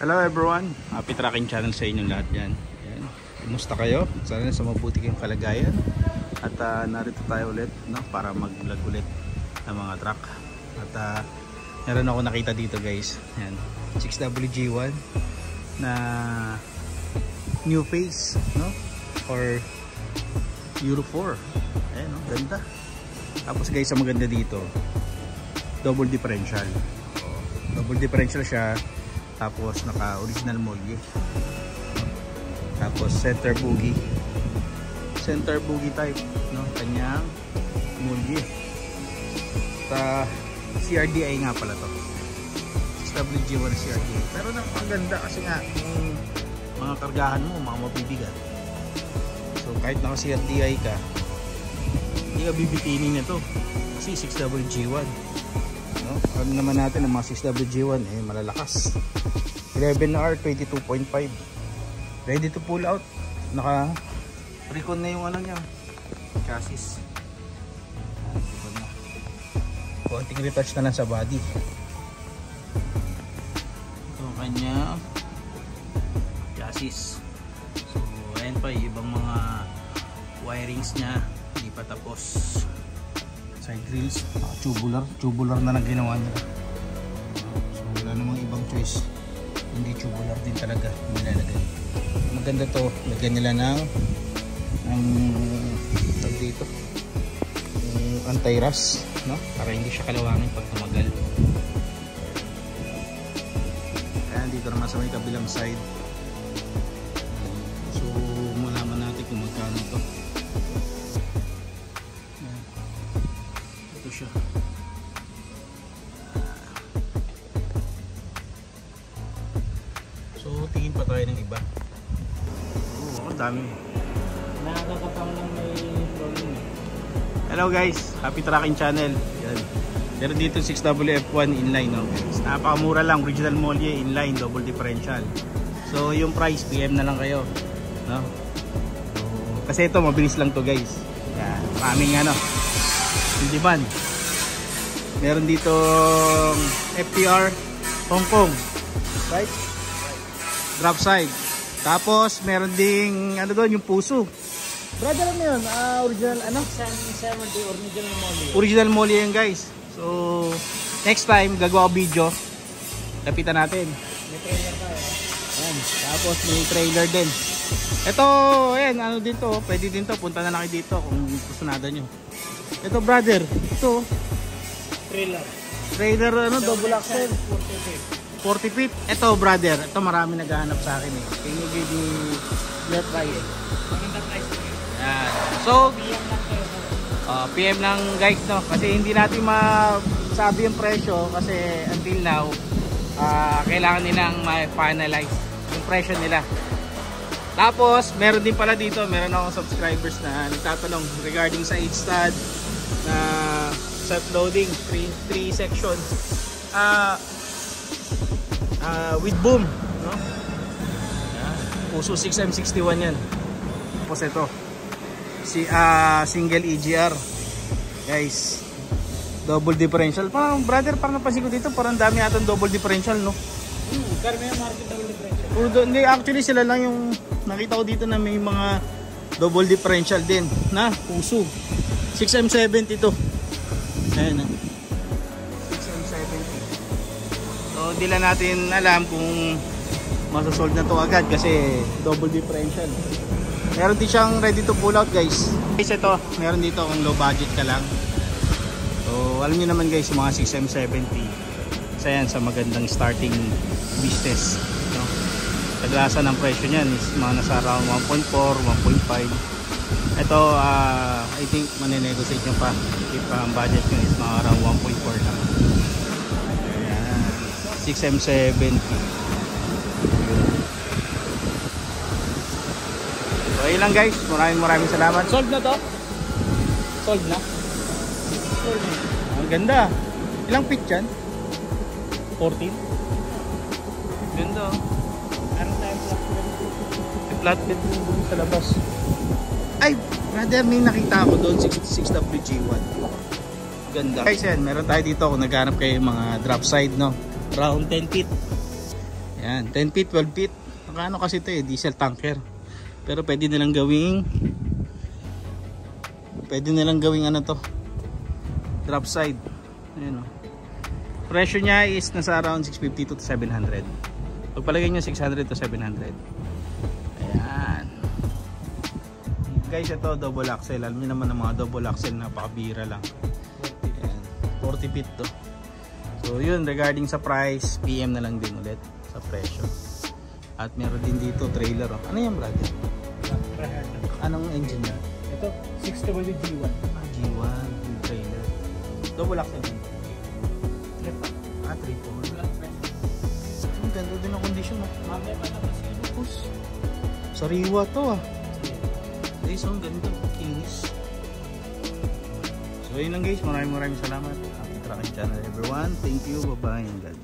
Hello everyone, happy tracking channel sa inyong lahat yan. Kumusta kayo? Sana sa mabuti kayong kalagayan. At narito tayo ulit, no, para mag-vlog ulit ng mga truck. At meron ako nakita dito guys, yan, 6WG1 na new face, no, or Euro 4. Ayan, no, ganda. Tapos guys, ang maganda dito, double differential. Double differential siya. Tapos naka original molye. Tapos center bogie type, no, kanyang molye. CRDI nga pala to, 6WG1 CRDI. Pero napakaganda kasi nga yung mga kargahan mo mga mabibigat. So kahit naka CRDI ka, hindi ka bibitinin nito kasi 6WG1, no? Ano naman natin ang mga 6WG1 malalakas. 11R 22.5, ready to pull out. Naka recon na yung ano niya, chassis. Konting retouch na lang sa body. Ito kanya chassis. So ayan pa yung ibang mga wirings nya, hindi pa tapos. Side grills, tubular na lang ginawa nila. So wala namang ibang choice, hindi tubular din talaga nilalagay. Maganda to, lagyan nila ng tawag dito, yung anti-rust, no? Para hindi siya kalawangin pag tumagal. Kaya dito naman sa may kabilang side. So malaman natin kung magkano to. Ito siya. So tingin pa tayo ng iba. Ang dami. Nakakatawa lang may problem. Hello guys, happy tracking channel. Yan. Pero dito 6WF1 inline, no? Napakamura lang, original molye inline, double differential. So yung price PM na lang kayo, no? So, kasi ito mabilis lang to guys. Yan, maraming ano, hindi ban. Meron dito FTR Hong Kong, right? Drop side. Tapos meron ding ano doon, yung puso. Brother, ano yun? Original ano? 70 original molly. Original molly yan guys. So next time gagawa ko video, lapitan natin. May trailer tayo. Ayan. Tapos may trailer din. Ito, ayan, ano din to, pwede din to, punta na lang kayo dito kung gusto nada nyo. Ito brother, ito trailer ano, double axle 40 feet. Ito brother, ito marami naghahanap sa akin eh. Can you give me your price? Maganda price. Yan. So PM lang guys, no, kasi hindi natin masabi yung presyo kasi until now kailangan nilang ma-finalize yung presyo nila. Tapos meron din pala dito, meron akong subscribers na nagtatanong regarding sa H-stud na self-loading 3 section with boom, no? Puso 6M61 yan. Tapos ito single EGR guys, double differential. Parang brother, parang napansin ko dito parang dami atang double differential, no? Karami yung market double differential. Hindi, actually sila lang yung nakita ko dito na may mga double differential din na puso 6M70 to. Ayan, 6M70. So hindi lang natin alam kung masasolve na to agad kasi double differential. Meron din siyang ready to pull out guys. Guys, ito meron dito kung low budget ka lang. So alam niyo naman guys, yung mga 6M70 isa yan sa magandang starting business, no? Kadalasan ng presyo niyan is mga nasa around 1.4, 1.5. Ito I think manenegotiate nyo pa if ang budget nyo is mga around 1.4 lang. Ayan, 6M70. So ayun lang guys, maraming salamat. Solve na to? Solve na? Solve na. Ang ganda. Ilang feet yan? 14? Ganda. Anong tayo flatbed sa labas? Ay brother, may nakita ako doon 6WG1. Ganda. Guys, yan, meron tayo dito kung naghanap kayo mga drop side, no? Around 10 feet. Ayan, 10 feet, 12 feet. Nakaano kasi ito eh, diesel tanker. Pero pwede nilang gawing ano to, drop side. Ayan o. Presyo niya is nasa around 650 to 700. Pagpalagay nyo 600 to 700. Ayan. Guys, ito double axle. Alam niyo naman ang mga double axle, napakabira lang. Ayan, 40 feet to. So yun, regarding sa price, PM na lang din ulit sa presyo. At meron din dito trailer. Oh. Ano yan, brother? Anong engine yan? Ito, 6W G1. G1 yung trailer. Double axle din. Triple. Ang ganda din ang kondisyon. Mamaya pa naman si Lucas. Sariwa to ah. Guys, ang ganda. Kinis. So yun lang guys. Maraming salamat. Happy Trucking Channel everyone. Thank you. Bye bye.